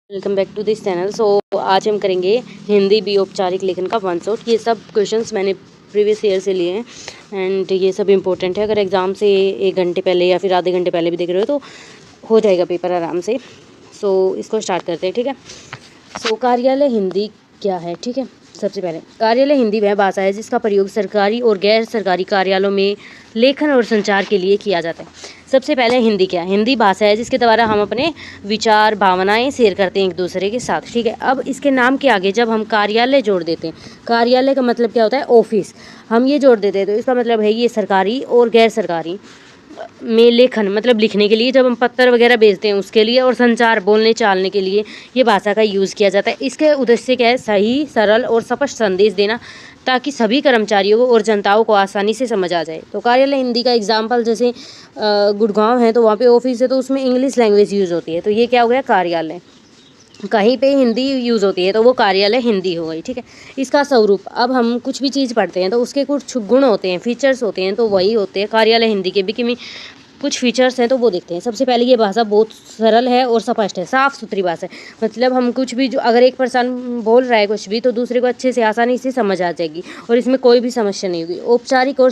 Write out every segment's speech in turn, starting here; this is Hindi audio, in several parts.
Welcome back to this channel. आज हम करेंगे हिंदी बी औपचारिक लेखन का वन शॉट। ये सब क्वेश्चंस मैंने प्रीवियस ईयर से लिए हैं एंड ये सब इंपॉर्टेंट है। अगर एग्ज़ाम से 1 घंटे पहले या फिर आधे घंटे पहले भी देख रहे हो तो हो जाएगा पेपर आराम से। इसको स्टार्ट करते हैं, ठीक है। कार्यालय हिंदी क्या है, ठीक है। सबसे पहले कार्यालय हिंदी वह भाषा है जिसका प्रयोग सरकारी और गैर सरकारी कार्यालयों में लेखन और संचार के लिए किया जाता है। सबसे पहले हिंदी क्या है? हिंदी भाषा है जिसके द्वारा हम अपने विचार भावनाएं शेयर करते हैं एक दूसरे के साथ, ठीक है। अब इसके नाम के आगे जब हम कार्यालय जोड़ देते हैं, कार्यालय का मतलब क्या होता है? ऑफिस। हम ये जोड़ देते हैं तो इसका मतलब है ये सरकारी और गैर सरकारी में लेखन मतलब लिखने के लिए, जब हम पत्र वगैरह भेजते हैं उसके लिए, और संचार बोलने चालने के लिए ये भाषा का यूज़ किया जाता है। इसके उद्देश्य क्या है? सही, सरल और स्पष्ट संदेश देना ताकि सभी कर्मचारियों को और जनताओं को आसानी से समझ आ जाए। तो कार्यालय हिंदी का एग्जाम्पल जैसे गुड़गांव है तो वहाँ पे ऑफिस है तो उसमें इंग्लिश लैंग्वेज यूज़ होती है, तो ये क्या हो गया? कार्यालय। कहीं पे हिंदी यूज़ होती है तो वो कार्यालय हिंदी हो गई, ठीक है। इसका स्वरूप, अब हम कुछ भी चीज़ पढ़ते हैं तो उसके कुछ गुण होते हैं, फीचर्स होते हैं, तो वही होते हैं कार्यालय हिंदी के भी। कि कुछ फीचर्स हैं तो वो देखते हैं। सबसे पहले ये भाषा बहुत सरल है और स्पष्ट है, साफ़ सुथरी भाषा है। मतलब हम कुछ भी, जो अगर एक पर्सन बोल रहा है कुछ भी तो दूसरे को अच्छे से आसानी से समझ आ जाएगी और इसमें कोई भी समस्या नहीं होगी। औपचारिक और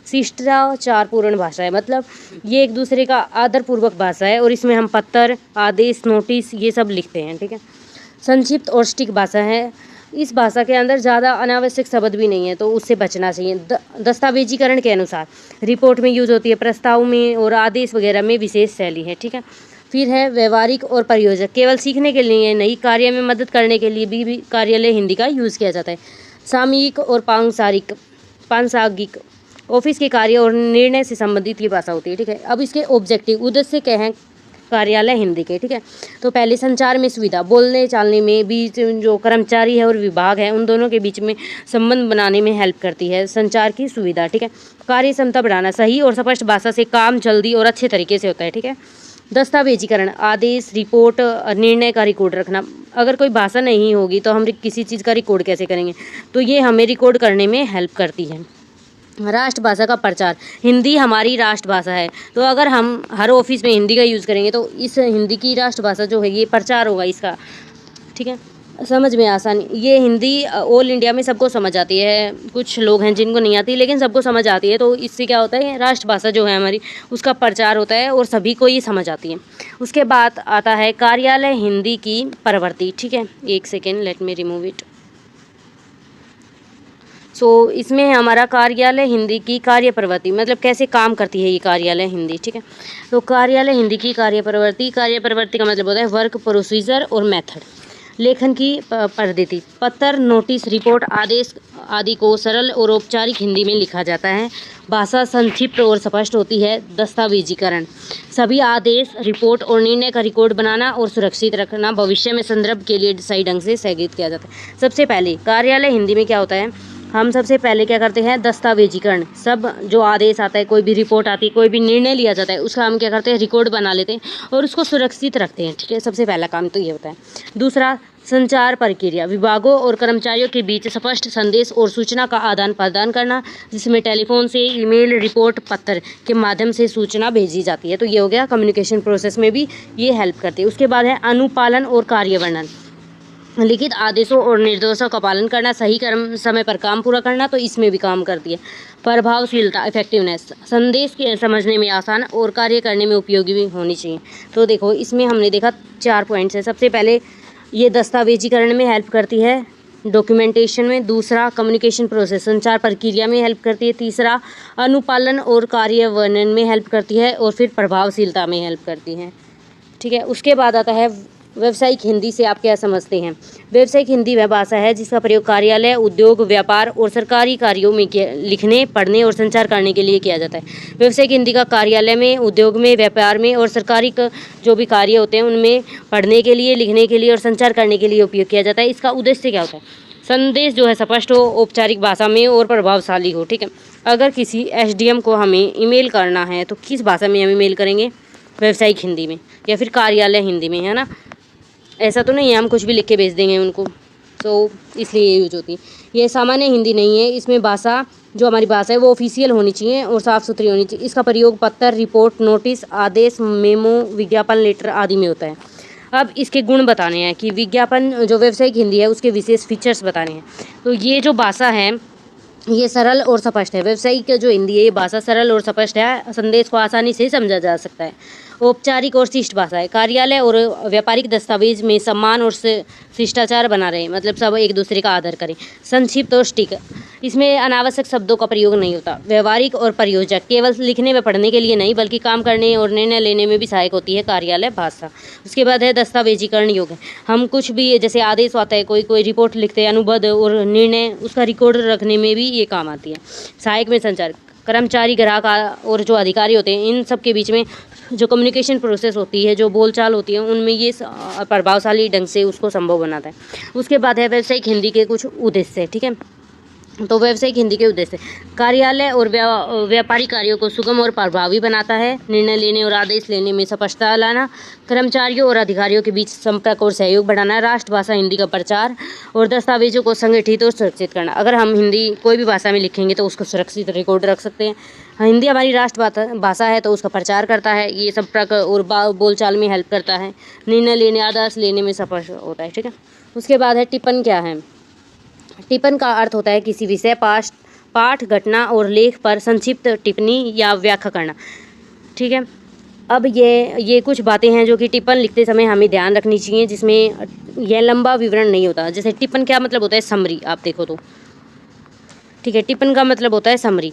शिष्टाचारपूर्ण भाषा है, मतलब ये एक दूसरे का आदरपूर्वक भाषा है और इसमें हम पत्र, आदेश, नोटिस ये सब लिखते हैं, ठीक है। संक्षिप्त और सटीक भाषा है। इस भाषा के अंदर ज़्यादा अनावश्यक शब्द भी नहीं है तो उससे बचना चाहिए। दस्तावेजीकरण के अनुसार रिपोर्ट में यूज़ होती है, प्रस्ताव में और आदेश वगैरह में विशेष शैली है, ठीक है। फिर है व्यवहारिक और प्रयोजक। केवल सीखने के लिए नहीं, कार्य में मदद करने के लिए भी कार्यालय हिंदी का यूज़ किया जाता है। सामयिक और पांसागिक ऑफिस के कार्य और निर्णय से संबंधित ये भाषा होती है, ठीक है। अब इसके ऑब्जेक्टिव, उद्देश्य क्या हैं कार्यालय हिंदी के, ठीक है। तो पहले संचार में सुविधा, बोलने चालने में बीच जो कर्मचारी है और विभाग है उन दोनों के बीच में संबंध बनाने में हेल्प करती है संचार की सुविधा, ठीक है। कार्य क्षमता बढ़ाना, सही और स्पष्ट भाषा से काम जल्दी और अच्छे तरीके से होता है, ठीक है। दस्तावेजीकरण, आदेश, रिपोर्ट, निर्णय का रिकॉर्ड रखना। अगर कोई भाषा नहीं होगी तो हम किसी चीज़ का रिकॉर्ड कैसे करेंगे? तो ये हमें रिकॉर्ड करने में हेल्प करती है। राष्ट्रभाषा का प्रचार, हिंदी हमारी राष्ट्रभाषा है तो अगर हम हर ऑफिस में हिंदी का यूज़ करेंगे तो इस हिंदी की राष्ट्रभाषा जो है ये प्रचार होगा इसका, ठीक है। समझ में आसानी, ये हिंदी ऑल इंडिया में सबको समझ आती है। कुछ लोग हैं जिनको नहीं आती लेकिन सबको समझ आती है, तो इससे क्या होता है? राष्ट्रभाषा जो है हमारी उसका प्रचार होता है और सभी को ये समझ आती है। उसके बाद आता है कार्यालय हिंदी की प्रवृत्ति, ठीक है। एक second, let me remove it. इसमें है हमारा कार्यालय हिंदी की कार्य प्रवृत्ति, मतलब कैसे काम करती है ये कार्यालय हिंदी, ठीक है। तो कार्यालय हिंदी की कार्य प्रवृत्ति का मतलब होता है वर्क, प्रोसीजर और मेथड। लेखन की पद्धति, पत्र, नोटिस, रिपोर्ट, आदेश आदि को सरल और औपचारिक हिंदी में लिखा जाता है। भाषा संक्षिप्त और स्पष्ट होती है। दस्तावेजीकरण, सभी आदेश, रिपोर्ट और निर्णय का रिकॉर्ड बनाना और सुरक्षित रखना भविष्य में संदर्भ के लिए सही ढंग से स्थगित किया जाता है। सबसे पहले कार्यालय हिंदी में क्या होता है? हम सबसे पहले क्या करते हैं? दस्तावेजीकरण, सब जो आदेश आता है, कोई भी रिपोर्ट आती है, कोई भी निर्णय लिया जाता है, उसका हम क्या करते हैं? रिकॉर्ड बना लेते हैं और उसको सुरक्षित रखते हैं, ठीक है। सबसे पहला काम तो ये होता है। दूसरा, संचार प्रक्रिया, विभागों और कर्मचारियों के बीच स्पष्ट संदेश और सूचना का आदान प्रदान करना, जिसमें टेलीफोन से, ईमेल, रिपोर्ट, पत्र के माध्यम से सूचना भेजी जाती है। तो ये हो गया कम्युनिकेशन प्रोसेस में भी ये हेल्प करती है। उसके बाद है अनुपालन और कार्यवर्णन, लिखित आदेशों और निर्देशों का पालन करना, सही समय पर काम पूरा करना, तो इसमें भी काम करती है। प्रभावशीलता, इफेक्टिवनेस, संदेश के समझने में आसान और कार्य करने में उपयोगी भी होनी चाहिए। तो देखो इसमें हमने देखा 4 पॉइंट्स है। सबसे पहले ये दस्तावेजीकरण में हेल्प करती है, डॉक्यूमेंटेशन में। दूसरा, कम्युनिकेशन प्रोसेस, संचार प्रक्रिया में हेल्प करती है। तीसरा, अनुपालन और कार्यान्वयन में हेल्प करती है। और फिर प्रभावशीलता में हेल्प करती है, ठीक है। उसके बाद आता है व्यावसायिक हिंदी से आप क्या समझते हैं? व्यावसायिक हिंदी वह भाषा है जिसका प्रयोग कार्यालय, उद्योग, व्यापार और सरकारी कार्यों में लिखने, पढ़ने और संचार करने के लिए किया जाता है। व्यावसायिक हिंदी का कार्यालय में, उद्योग में, व्यापार में और सरकारी जो भी कार्य होते हैं उनमें पढ़ने के लिए, लिखने के लिए और संचार करने के लिए उपयोग किया जाता है। इसका उद्देश्य क्या होता है? संदेश जो है स्पष्ट हो, औपचारिक भाषा में और प्रभावशाली हो, ठीक है। अगर किसी एसडीएम को हमें ईमेल करना है तो किस भाषा में हम ईमेल करेंगे? व्यावसायिक हिंदी में या फिर कार्यालय हिंदी में, है ना। ऐसा तो नहीं है हम कुछ भी लिख के भेज देंगे उनको, इसलिए ये यूज होती है। ये सामान्य हिंदी नहीं है, इसमें भाषा जो हमारी भाषा है वो ऑफिशियल होनी चाहिए और साफ़ सुथरी होनी चाहिए। इसका प्रयोग पत्र, रिपोर्ट, नोटिस, आदेश, मेमो, विज्ञापन लेटर आदि में होता है। अब इसके गुण बताने हैं कि विज्ञापन जो व्यावसायिक हिंदी है उसके विशेष फीचर्स बताने हैं। तो ये जो भाषा है ये सरल और स्पष्ट है। व्यावसायिक जो हिंदी है ये भाषा सरल और स्पष्ट है, संदेश को आसानी से समझा जा सकता है। औपचारिक और शिष्ट भाषा है। कार्यालय और व्यापारिक दस्तावेज में सम्मान और शिष्टाचार बना रहे, मतलब सब एक दूसरे का आदर करें। संक्षिप्त और सटीक, इसमें अनावश्यक शब्दों का प्रयोग नहीं होता। व्यवहारिक और प्रयोजक, केवल लिखने व पढ़ने के लिए नहीं बल्कि काम करने और निर्णय लेने में भी सहायक होती है कार्यालय भाषा। उसके बाद है दस्तावेजीकरण योग्य। हम कुछ भी जैसे आदेश आता है, कोई रिपोर्ट लिखते हैं, अनुबंध और निर्णय, उसका रिकॉर्ड रखने में भी ये काम आती है। सहायक में संचार, कर्मचारी, ग्राहक और जो अधिकारी होते हैं इन सब के बीच में जो कम्युनिकेशन प्रोसेस होती है, जो बोलचाल होती है, उनमें ये प्रभावशाली ढंग से उसको संभव बनाता है। उसके बाद है व्यावसायिक हिंदी के कुछ उद्देश्य, ठीक है। तो व्यावसायिक हिंदी के उद्देश्य, कार्यालय और व्यापारिक कार्यों को सुगम और प्रभावी बनाता है। निर्णय लेने और आदेश लेने में स्पष्टता लाना, कर्मचारियों और अधिकारियों के बीच संपर्क और सहयोग बढ़ाना, राष्ट्रभाषा हिंदी का प्रचार और दस्तावेजों को संगठित और सुरक्षित करना। अगर हम हिंदी कोई भी भाषा में लिखेंगे तो उसको सुरक्षित रिकॉर्ड रख सकते हैं। हिंदी हमारी राष्ट्र भाषा है तो उसका प्रचार करता है, ये संपर्क और बोलचाल में हेल्प करता है। निर्णय लेने, आदेश लेने में स्पष्ट होता है, ठीक है। उसके बाद है टिप्पण क्या है। टिप्पण का अर्थ होता है किसी विषय, पाठ, घटना और लेख पर संक्षिप्त टिप्पणी या व्याख्या करना, ठीक है। अब ये कुछ बातें हैं जो कि टिप्पण लिखते समय हमें ध्यान रखनी चाहिए, जिसमें यह लंबा विवरण नहीं होता। जैसे टिप्पण क्या मतलब होता है, समरी, आप देखो तो, ठीक है। टिप्पण का मतलब होता है समरी।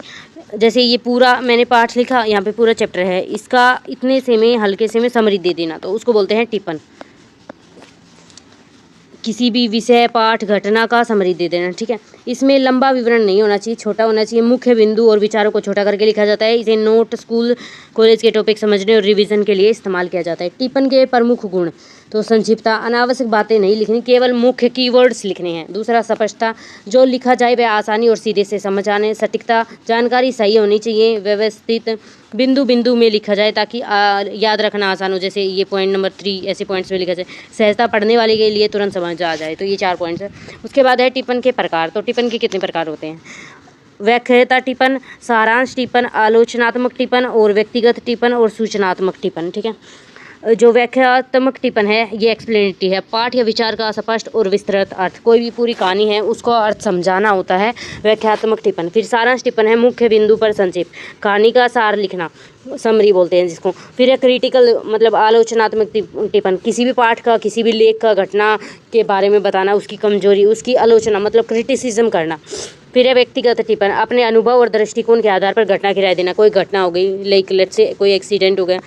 जैसे ये पूरा मैंने पाठ लिखा, यहाँ पे पूरा चैप्टर है, इसका इतने से में हल्के से में समरी दे देना, तो उसको बोलते हैं टिप्पण। किसी भी विषय, पाठ, घटना का समरी दे देना, ठीक है। इसमें लंबा विवरण नहीं होना चाहिए, छोटा होना चाहिए। मुख्य बिंदु और विचारों को छोटा करके लिखा जाता है। इसे नोट, स्कूल, कॉलेज के टॉपिक समझने और रिवीजन के लिए इस्तेमाल किया जाता है। टिप्पण के प्रमुख गुण, तो संक्षिप्तता, अनावश्यक बातें नहीं लिखनी, केवल मुख्य कीवर्ड्स लिखने हैं। दूसरा, स्पष्टता, जो लिखा जाए वह आसानी और सीधे से समझ आने। सटीकता, जानकारी सही होनी चाहिए। व्यवस्थित, बिंदु बिंदु में लिखा जाए ताकि याद रखना आसान हो। जैसे ये पॉइंट नंबर 3 ऐसे पॉइंट्स में लिखा जाए। सहजता, पढ़ने वाले के लिए तुरंत समझ आ जाए। तो ये 4 पॉइंट्स है। उसके बाद है टिप्पण के प्रकार। तो टिप्पण के कितने प्रकार होते हैं। व्याख्याता टिप्पण, सारांश टिप्पण, आलोचनात्मक टिप्पण और व्यक्तिगत टिप्पण और सूचनात्मक टिप्पण, ठीक है। जो व्याख्यात्मक टिप्पण है ये एक्सप्लेनेटरी है, पाठ या विचार का स्पष्ट और विस्तृत अर्थ, कोई भी पूरी कहानी है उसको अर्थ समझाना होता है व्याख्यात्मक टिप्पण। फिर सारांश टिप्पण है, मुख्य बिंदु पर संक्षिप्त, कहानी का सार लिखना, समरी बोलते हैं जिसको। फिर है क्रिटिकल, मतलब आलोचनात्मक टिप्पण, किसी भी पाठ का, किसी भी लेख का, घटना के बारे में बताना, उसकी कमजोरी, उसकी आलोचना, मतलब क्रिटिसिज्म करना। फिर है व्यक्तिगत टिप्पण, अपने अनुभव और दृष्टिकोण के आधार पर घटना की राय देना। कोई घटना हो गई, लाइक लेट्स से कोई एक्सीडेंट हो गया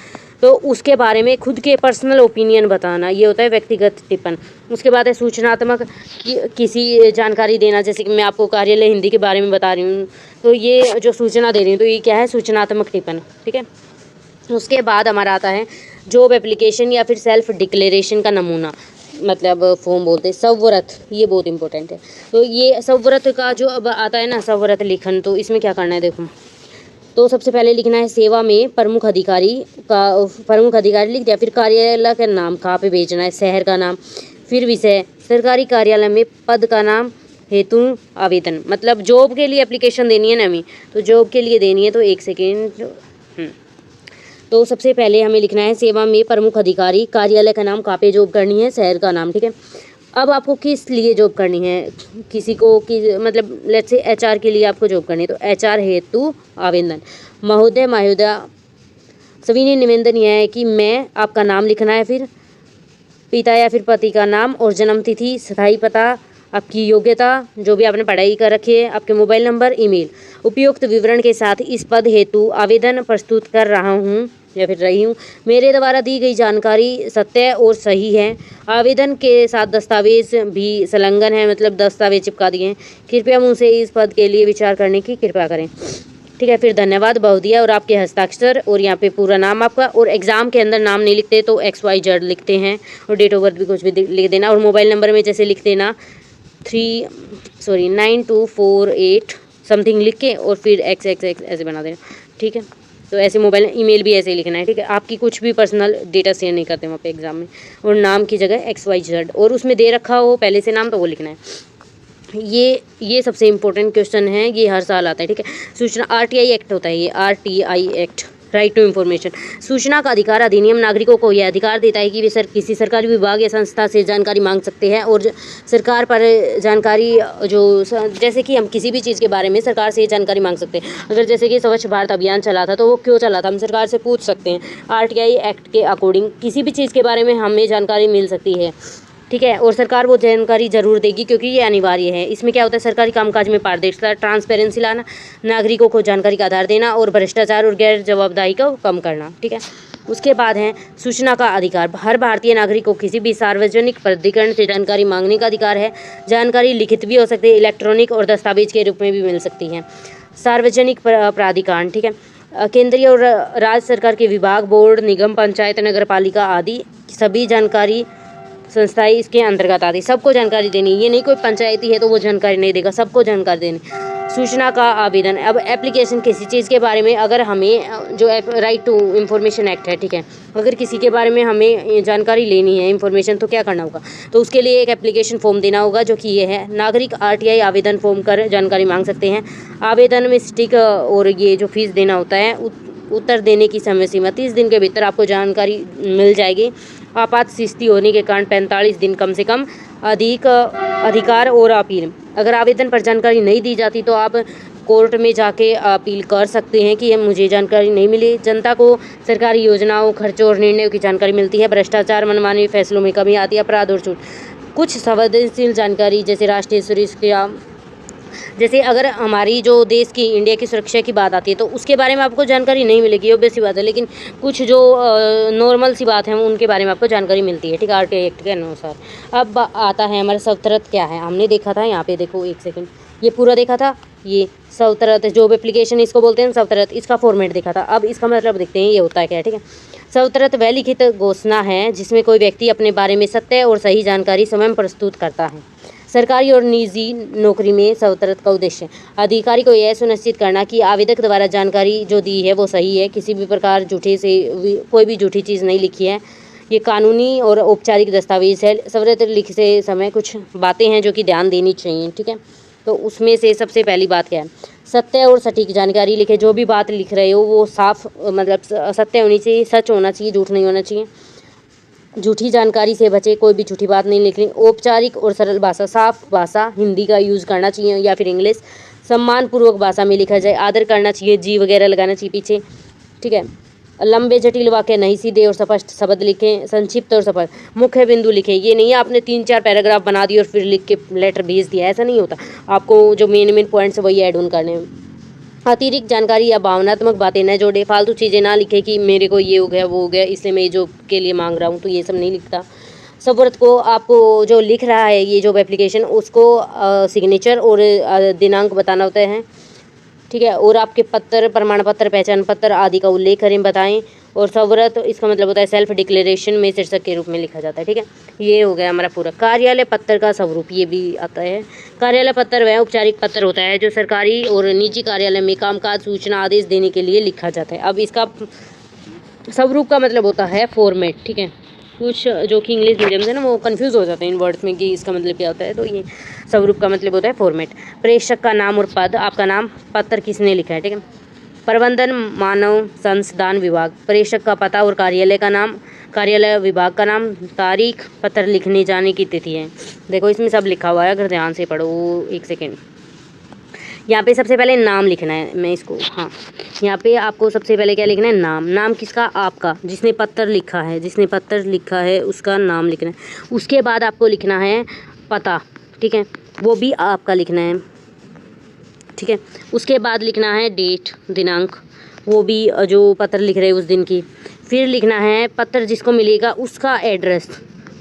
तो उसके बारे में खुद के पर्सनल ओपिनियन बताना, ये होता है व्यक्तिगत टिप्पण। उसके बाद है सूचनात्मक, किसी जानकारी देना, जैसे कि मैं आपको कार्यालय हिंदी के बारे में बता रही हूँ तो ये जो सूचना दे रही हूँ तो ये क्या है, सूचनात्मक टिप्पण, ठीक है। उसके बाद हमारा आता है जॉब एप्लीकेशन या फिर सेल्फ डिक्लेरेशन का नमूना, मतलब फॉर्म बोलते हैं। सव्रत, ये बहुत इंपॉर्टेंट है। तो ये सव्रत का जो अब आता है ना, सव्रत लेखन, तो इसमें क्या करना है देखो। तो सबसे पहले लिखना है सेवा में प्रमुख अधिकारी लिख दिया। फिर कार्यालय का नाम, कहाँ पे भेजना है, शहर का नाम। फिर विषय, सरकारी कार्यालय में पद का नाम, हेतु आवेदन, मतलब जॉब के लिए एप्लीकेशन देनी है ना हमें, तो जॉब के लिए देनी है। तो एक सेकेंड, तो सबसे पहले हमें लिखना है सेवा में प्रमुख अधिकारी, कार्यालय का नाम, कहाँ पे जॉब करनी है, शहर का नाम, ठीक है। अब आपको किस लिए जॉब करनी है, किसी को मतलब लेट्स से एचआर के लिए आपको जॉब करनी है, तो एचआर हेतु आवेदन। महोदय, महोदया, सभी ने निवेदन यह है कि मैं, आपका नाम लिखना है, फिर पिता या फिर पति का नाम और जन्म तिथि, स्थायी पता, आपकी योग्यता, जो भी आपने पढ़ाई कर रखी है, आपके मोबाइल नंबर, ईमेल। उपयुक्त विवरण के साथ इस पद हेतु आवेदन प्रस्तुत कर रहा हूँ या फिर रही हूँ। मेरे द्वारा दी गई जानकारी सत्य और सही है। आवेदन के साथ दस्तावेज भी संलग्न है, मतलब दस्तावेज चिपका दिए हैं। कृपया मुझसे इस पद के लिए विचार करने की कृपा करें, ठीक है। फिर धन्यवाद, बहुदिया और आपके हस्ताक्षर, और यहाँ पे पूरा नाम आपका। और एग्ज़ाम के अंदर नाम नहीं लिखते तो XYZ लिखते हैं, और डेट ऑफ बर्थ भी कुछ भी लिख देना। और मोबाइल नंबर में जैसे लिख देना 9248 समथिंग लिख के और फिर XXX ऐसे बना देना, ठीक है। तो ऐसे मोबाइल, ईमेल भी ऐसे ही लिखना है, ठीक है। आपकी कुछ भी पर्सनल डेटा शेयर नहीं करते वहाँ पे एग्जाम में। और नाम की जगह XYZ, और उसमें दे रखा हो पहले से नाम तो वो लिखना है। ये सबसे इम्पोर्टेंट क्वेश्चन है, ये हर साल आता है, ठीक है। सूचना RTI एक्ट होता है, ये RTI act, right to information. सूचना का अधिकार अधिनियम नागरिकों को यह अधिकार देता है कि वे किसी सरकारी विभाग या संस्था से जानकारी मांग सकते हैं और सरकार पर जानकारी जैसे कि हम किसी भी चीज़ के बारे में सरकार से जानकारी मांग सकते हैं। अगर जैसे कि स्वच्छ भारत अभियान चला था तो वो क्यों चला था, हम सरकार से पूछ सकते हैं। RTI एक्ट के अकॉर्डिंग किसी भी चीज़ के बारे में हमें जानकारी मिल सकती है, ठीक है, और सरकार वो जानकारी ज़रूर देगी क्योंकि ये अनिवार्य है। इसमें क्या होता है, सरकारी कामकाज में पारदर्शिता, ट्रांसपेरेंसी लाना, नागरिकों को जानकारी का आधार देना और भ्रष्टाचार और गैर जवाबदारी को कम करना, ठीक है। उसके बाद है सूचना का अधिकार। हर भारतीय नागरिक को किसी भी सार्वजनिक प्राधिकरण से जानकारी मांगने का अधिकार है। जानकारी लिखित भी हो सकती है, इलेक्ट्रॉनिक और दस्तावेज के रूप में भी मिल सकती है। सार्वजनिक प्राधिकरण, ठीक है, केंद्रीय और राज्य सरकार के विभाग, बोर्ड, निगम, पंचायत, नगर पालिका आदि सभी जानकारी संस्थाएं इसके अंतर्गत आती। सबको जानकारी देनी, ये नहीं कोई पंचायती है तो वो जानकारी नहीं देगा, सबको जानकारी देनी। सूचना का आवेदन। अब एप्लीकेशन किसी चीज़ के बारे में अगर हमें जो राइट टू इन्फॉर्मेशन एक्ट है, ठीक है, अगर किसी के बारे में हमें जानकारी लेनी है, इन्फॉर्मेशन, तो क्या करना होगा, तो उसके लिए एक एप्लीकेशन फॉर्म देना होगा जो कि ये है। नागरिक RTI आवेदन फॉर्म कर जानकारी मांग सकते हैं। आवेदन में स्टिक और ये जो फीस देना होता है, उत्तर देने की समय सीमा 30 दिन के भीतर आपको जानकारी मिल जाएगी। आपात स्थिति होने के कारण 45 दिन कम से कम अधिकार और अपील। अगर आवेदन पर जानकारी नहीं दी जाती तो आप कोर्ट में जाके अपील कर सकते हैं कि ये मुझे जानकारी नहीं मिली। जनता को सरकारी योजनाओं, खर्चों और निर्णयों की जानकारी मिलती है। भ्रष्टाचार, मनमानी फैसलों में कमी आती है। अपराध और छूट। कुछ संवेदनशील जानकारी जैसे राष्ट्रीय सुरक्षा, जैसे अगर हमारी जो देश की, इंडिया की सुरक्षा की बात आती है तो उसके बारे में आपको जानकारी नहीं मिलेगी, ऑब्वियस सी बात है, लेकिन कुछ जो नॉर्मल सी बात है उनके बारे में आपको जानकारी मिलती है, ठीक है, RTI एक्ट के अनुसार। अब आता है हमारा सवतरत क्या है, हमने देखा था यहाँ पे, देखो एक सेकंड, ये पूरा देखा था, ये सवतरत जॉब एप्लीकेशन इसको बोलते हैं सवतरत, इसका फॉर्मेट देखा था। अब इसका मतलब देखते हैं ये होता है क्या, ठीक है। सवतरत वह लिखित घोषणा है जिसमें कोई व्यक्ति अपने बारे में सत्य और सही जानकारी स्वयं प्रस्तुत करता है। सरकारी और निजी नौकरी में सवतरत का उद्देश्य अधिकारी को यह सुनिश्चित करना कि आवेदक द्वारा जानकारी जो दी है वो सही है, किसी भी प्रकार कोई भी झूठी चीज़ नहीं लिखी है। ये कानूनी और औपचारिक दस्तावेज है। सवतरत लिखते समय कुछ बातें हैं जो कि ध्यान देनी चाहिए, ठीक है। तो उसमें से सबसे पहली बात क्या है, सत्य और सटीक जानकारी लिखे। जो भी बात लिख रहे हो वो साफ, मतलब सत्य होनी चाहिए, सच होना चाहिए, झूठ नहीं होना चाहिए। झूठी जानकारी से बचे, कोई भी झूठी बात नहीं लिखनी। औपचारिक और सरल भाषा, साफ भाषा, हिंदी का यूज़ करना चाहिए या फिर इंग्लिश। सम्मानपूर्वक भाषा में लिखा जाए, आदर करना चाहिए, जी वगैरह लगाना चाहिए पीछे, ठीक है। लंबे जटिल वाक्य नहीं, सीधे और स्पष्ट शब्द लिखें, संक्षिप्त और स्पष्ट। मुख्य बिंदु लिखें, ये नहीं आपने 3-4 पैराग्राफ बना दिए और फिर लिख के लेटर भेज दिया, ऐसा नहीं होता। आपको जो मेन पॉइंट्स है वही ऐड ऑन करने हैं। अतिरिक्त जानकारी या भावनात्मक बातें न जोड़े, फालतू चीज़ें ना लिखे कि मेरे को ये हो गया वो हो गया इसलिए मैं जॉब के लिए मांग रहा हूँ, तो ये सब नहीं लिखता। सवतरत को आपको जो लिख रहा है ये जॉब एप्लीकेशन, उसको सिग्नेचर और दिनांक बताना होता है, ठीक है, और आपके पत्र, प्रमाण पत्र, पहचान पत्र आदि का उल्लेख करें, बताएं। और सवतरत इसका मतलब होता है सेल्फ डिक्लेरेशन में शीर्षक के रूप में लिखा जाता है, ठीक है। ये हो गया हमारा पूरा। कार्यालय पत्र का स्वरूप, ये भी आता है। कार्यालय पत्र वह औपचारिक पत्र होता है जो सरकारी और निजी कार्यालय में कामकाज, सूचना, आदेश देने के लिए लिखा जाता है। अब इसका स्वरूप का मतलब होता है फॉर्मेट, ठीक है। कुछ जो कि इंग्लिश मीडियम से ना वो कंफ्यूज हो जाते हैं इन वर्ड्स में कि इसका मतलब क्या होता है, तो ये स्वरूप का मतलब होता है फॉर्मेट। प्रेषक का नाम और पद, आपका नाम, पत्र किसने लिखा है, ठीक है। प्रबंधन, मानव संसाधन विभाग, प्रेषक का पता और कार्यालय का नाम, कार्यालय विभाग का नाम, तारीख, पत्र लिखने जाने की तिथि है। देखो इसमें सब लिखा हुआ है, अगर ध्यान से पढ़ो। एक सेकेंड, यहाँ पे सबसे पहले नाम लिखना है, मैं इसको, हाँ, यहाँ पे आपको सबसे पहले क्या लिखना है, नाम। नाम किसका, आपका, जिसने पत्र लिखा है, जिसने पत्र लिखा है उसका नाम लिखना है। उसके बाद आपको लिखना है पता, ठीक है, वो भी आपका लिखना है, ठीक है। उसके बाद लिखना है डेट, दिनांक, वो भी जो पत्र लिख रहे हैं उस दिन की। फिर लिखना है पत्र जिसको मिलेगा उसका एड्रेस,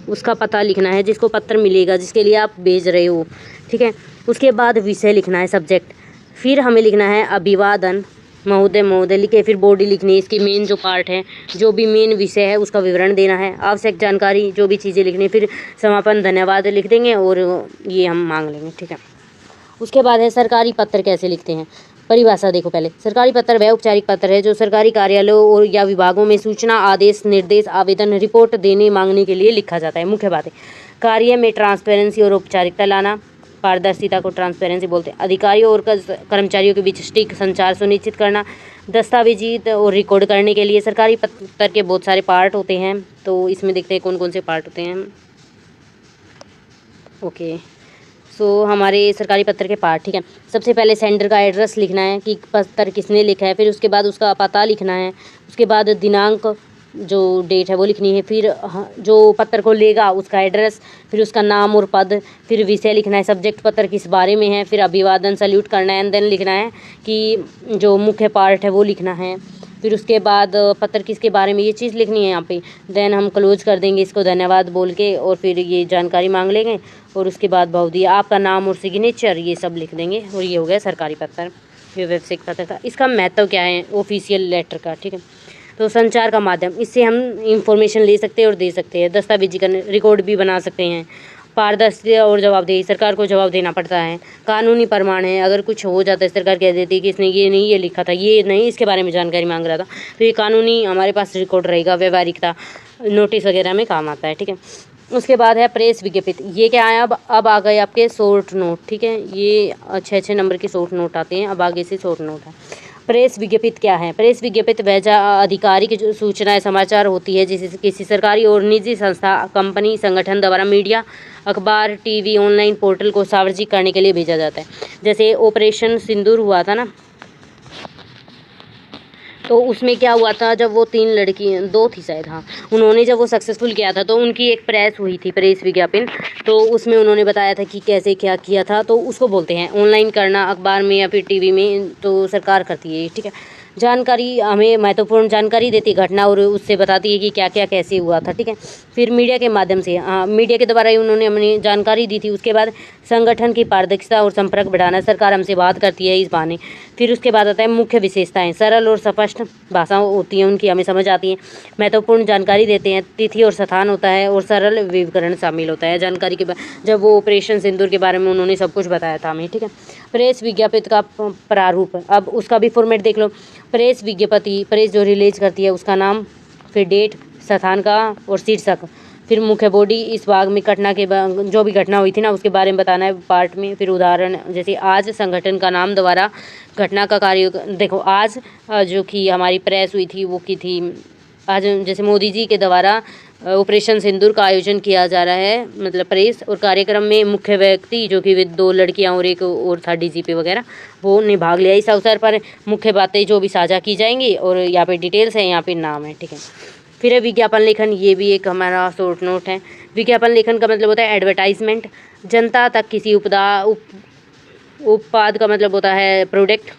उसका पता लिखना है जिसको पत्र मिलेगा, जिसके लिए आप भेज रहे हो, ठीक है। उसके बाद विषय लिखना है, सब्जेक्ट। फिर हमें लिखना है अभिवादन, महोदय, महोदय लिखे। फिर बॉडी लिखनी है, इसकी मेन जो पार्ट है, जो भी मेन विषय है उसका विवरण देना है। आवश्यक जानकारी, जो भी चीज़ें लिखनी है। फिर समापन धन्यवाद लिख देंगे और ये हम मांग लेंगे, ठीक है। उसके बाद है सरकारी पत्र कैसे लिखते हैं, परिभाषा देखो पहले। सरकारी पत्र वह औपचारिक पत्र है जो सरकारी कार्यालयों और या विभागों में सूचना, आदेश, निर्देश, आवेदन, रिपोर्ट देने मांगने के लिए लिखा जाता है। मुख्य बातें, कार्य में ट्रांसपेरेंसी और औपचारिकता लाना, पारदर्शिता को ट्रांसपेरेंसी बोलते हैं। अधिकारियों और कर्मचारियों के बीच सटीक संचार सुनिश्चित करना। दस्तावेजीत और रिकॉर्ड करने के लिए सरकारी पत्र के बहुत सारे पार्ट होते हैं, तो इसमें देखते हैं कौन कौन से पार्ट होते हैं। ओके, सो हमारे सरकारी पत्र के पार्ट, ठीक है। सबसे पहले सेंडर का एड्रेस लिखना है कि पत्र किसने लिखा है, फिर उसके बाद उसका पता लिखना है, उसके बाद दिनांक जो डेट है वो लिखनी है, फिर जो पत्र को लेगा उसका एड्रेस, फिर उसका नाम और पद, फिर विषय लिखना है, सब्जेक्ट पत्र किस बारे में है, फिर अभिवादन सल्यूट करना है, एंड देन लिखना है कि जो मुख्य पार्ट है वो लिखना है, फिर उसके बाद पत्र किसके बारे में ये चीज़ लिखनी है यहाँ पे। देन हम क्लोज कर देंगे इसको धन्यवाद बोल के, और फिर ये जानकारी मांग लेंगे, और उसके बाद बहुदी आपका नाम और सिग्नेचर ये सब लिख देंगे, और ये हो गया सरकारी पत्र, ये वेबसाइट पत्र था। इसका महत्व क्या है ऑफिशियल लेटर का, ठीक है। तो संचार का माध्यम, इससे हम इंफॉर्मेशन ले सकते हैं और दे सकते हैं, दस्तावेजीकरण, रिकॉर्ड भी बना सकते हैं। पारदर्शिता और जवाबदेही, सरकार को जवाब देना पड़ता है। कानूनी प्रमाण है, अगर कुछ हो जाता है सरकार कह देती है कि इसने ये नहीं ये लिखा था, ये नहीं इसके बारे में जानकारी मांग रहा था, तो ये कानूनी हमारे पास रिकॉर्ड रहेगा, व्यवहारिकता नोटिस वगैरह में काम आता है, ठीक है। उसके बाद है प्रेस विज्ञप्ति, ये क्या है, अब आ गए आपके शॉर्ट नोट, ठीक है। ये 6 नंबर के शॉर्ट नोट आते हैं, अब आगे से शॉर्ट नोट है। प्रेस विज्ञप्ति क्या है? प्रेस विज्ञप्ति वह आधिकारिक जो सूचनाएं समाचार होती है जिसे किसी सरकारी और निजी संस्था, कंपनी, संगठन द्वारा मीडिया, अखबार, टीवी, ऑनलाइन पोर्टल को सार्वजनिक करने के लिए भेजा जाता है। जैसे ऑपरेशन सिंदूर हुआ था ना, तो उसमें क्या हुआ था, जब वो 3 लड़की 2 थी शायद, हाँ, उन्होंने जब वो सक्सेसफुल किया था तो उनकी एक प्रेस हुई थी, प्रेस विज्ञापन, तो उसमें उन्होंने बताया था कि कैसे क्या किया था, तो उसको बोलते हैं ऑनलाइन करना, अखबार में या फिर टीवी में, तो सरकार करती है, ठीक है। जानकारी हमें महत्वपूर्ण जानकारी देती है घटना, और उससे बताती है कि क्या क्या कैसे हुआ था, ठीक है। फिर मीडिया के माध्यम से, मीडिया के द्वारा ही उन्होंने अपनी जानकारी दी थी। उसके बाद संगठन की पारदर्शिता और संपर्क बढ़ाना, सरकार हमसे बात करती है इस बहाने। फिर उसके बाद आता है मुख्य विशेषताएं, सरल और स्पष्ट भाषा होती है उनकी, हमें समझ आती है। महत्वपूर्ण जानकारी देते हैं, तिथि और स्थान होता है, और सरल विवरण शामिल होता है जानकारी के। जब वो ऑपरेशन सिंदूर के बारे में उन्होंने सब कुछ बताया था हमें, ठीक है। प्रेस विज्ञापित का प्रारूप, अब उसका भी फॉर्मेट देख लो। प्रेस विज्ञप्ति, प्रेस जो रिलीज करती है उसका नाम, फिर डेट, स्थान का और शीर्षक, फिर मुख्य बॉडी, इस भाग में घटना के जो भी घटना हुई थी ना उसके बारे में बताना है पार्ट में। फिर उदाहरण, जैसे आज संगठन का नाम द्वारा घटना का कार्य, देखो आज जो कि हमारी प्रेस हुई थी वो की थी आज, जैसे मोदी जी के द्वारा ऑपरेशन सिंदूर का आयोजन किया जा रहा है, मतलब प्रेस, और कार्यक्रम में मुख्य व्यक्ति जो कि 2 लड़कियां और एक और था डीजीपी वगैरह, वो ने भाग लिया। इस अवसर पर मुख्य बातें जो भी साझा की जाएंगी, और यहाँ पे डिटेल्स है, यहाँ पे नाम है, ठीक है। फिर है विज्ञापन लेखन, ये भी एक हमारा शॉर्ट नोट है। विज्ञापन लेखन का मतलब होता है एडवर्टाइजमेंट, जनता तक किसी उत्पाद का मतलब होता है प्रोडक्ट,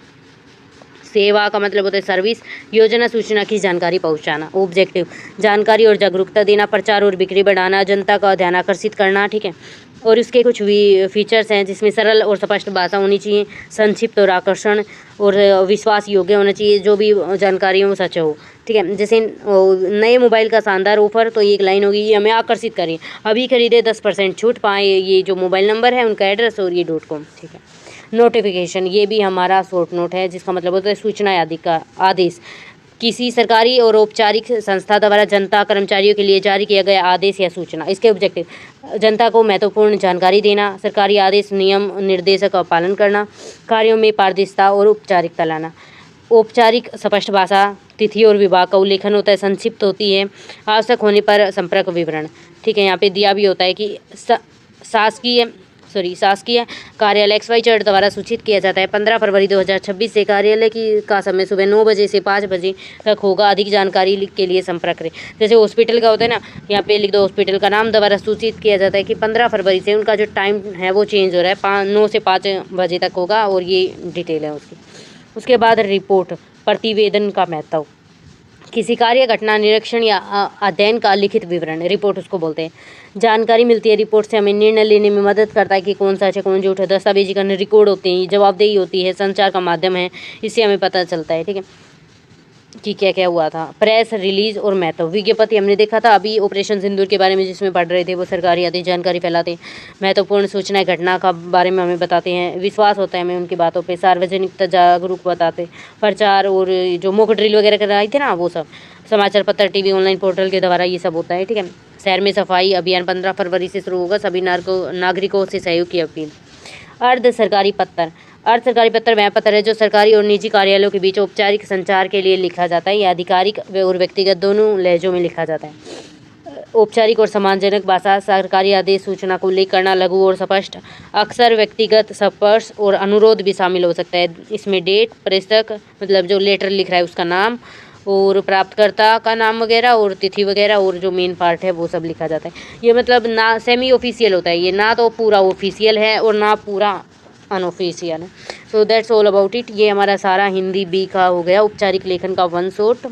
सेवा का मतलब होता है सर्विस, योजना सूचना की जानकारी पहुंचाना, ऑब्जेक्टिव जानकारी और जागरूकता देना, प्रचार और बिक्री बढ़ाना, जनता का ध्यान आकर्षित करना, ठीक है। और इसके कुछ फीचर्स हैं जिसमें सरल और स्पष्ट भाषा होनी चाहिए, संक्षिप्त और आकर्षण, और विश्वास योग्य होना चाहिए, जो भी जानकारी हो सच हो, ठीक है। जैसे नए मोबाइल का शानदार ऑफर, तो ये एक लाइन होगी, ये हमें आकर्षित करें, अभी खरीदे 10% छूट पाएँ, ये जो मोबाइल नंबर है उनका एड्रेस और ये .com, ठीक है। नोटिफिकेशन, ये भी हमारा शॉर्ट नोट है जिसका मतलब होता है सूचना आदि का आदेश, किसी सरकारी और औपचारिक संस्था द्वारा जनता कर्मचारियों के लिए जारी किया गया आदेश या सूचना। इसके ऑब्जेक्टिव, जनता को महत्वपूर्ण जानकारी देना, सरकारी आदेश नियम निर्देशों का पालन करना, कार्यों में पारदर्शिता और औपचारिकता लाना। औपचारिक स्पष्ट भाषा, तिथि और विभाग का उल्लेखन होता है, संक्षिप्त होती है, आवश्यक होने पर संपर्क विवरण, ठीक है। यहाँ पे दिया भी होता है कि शासकीय कार्यालय XYZ द्वारा सूचित किया जाता है। 15 फरवरी 2026 से कार्यालय का समय सुबह 9 बजे से 5 बजे तक होगा। अधिक जानकारी के लिए संपर्क करें। जैसे हॉस्पिटल का होता है ना, यहाँ पे लिख दो, हॉस्पिटल का नाम द्वारा सूचित किया जाता है कि 15 फरवरी से उनका जो टाइम है वो चेंज हो रहा है, 9 से 5 बजे तक होगा, और ये डिटेल है उसकी। उसके बाद रिपोर्ट, प्रतिवेदन का महत्व, किसी कार्य, घटना, निरीक्षण या अध्ययन का लिखित विवरण, रिपोर्ट उसको बोलते हैं। जानकारी मिलती है रिपोर्ट से, हमें निर्णय लेने में मदद करता है कि कौन सच है कौन झूठ है। दस्तावेजीकरण, रिकॉर्ड होते हैं, जवाबदेही होती है, संचार का माध्यम है, इससे हमें पता चलता है, ठीक है, कि क्या क्या हुआ था। प्रेस रिलीज और महत्व, विज्ञप्ति हमने देखा था अभी ऑपरेशन सिंदूर के बारे में जिसमें पढ़ रहे थे, वो सरकारी आदेश जानकारी फैलाते हैं, महत्वपूर्ण सूचनाएं घटना का बारे में हमें बताते हैं, विश्वास होता है हमें उनकी बातों पे, सार्वजनिक जागरूक बताते, प्रचार और जो मॉक ड्रिल वगैरह कराई थे ना वो सब, समाचार पत्र, टीवी, ऑनलाइन पोर्टल के द्वारा ये सब होता है, ठीक है। शहर में सफाई अभियान 15 फरवरी से शुरू होगा, सभी नागरिकों से सहयोग की अपील। अर्ध सरकारी पत्र। अर्ध सरकारी पत्र वह पत्र है जो सरकारी और निजी कार्यालयों के बीच औपचारिक संचार के लिए लिखा जाता है। यह आधिकारिक और व्यक्तिगत दोनों लहजों में लिखा जाता है। औपचारिक और सम्मानजनक भाषा, सरकारी आदेश, सूचना को उल्लेख करना लघु और स्पष्ट। अक्सर व्यक्तिगत स्पर्श और अनुरोध भी शामिल हो सकता है। इसमें डेट, प्रेषक मतलब जो लेटर लिख रहा है उसका नाम, और प्राप्तकर्ता का नाम वगैरह, और तिथि वगैरह, और जो मेन पार्ट है वो सब लिखा जाता है। ये मतलब ना सेमी ऑफिशियल होता है, ये ना तो पूरा ऑफिशियल है और ना पूरा अनऑफिशियल है। So that's all about it. ये हमारा सारा हिंदी बी का हो गया, औपचारिक लेखन का 1 शॉट।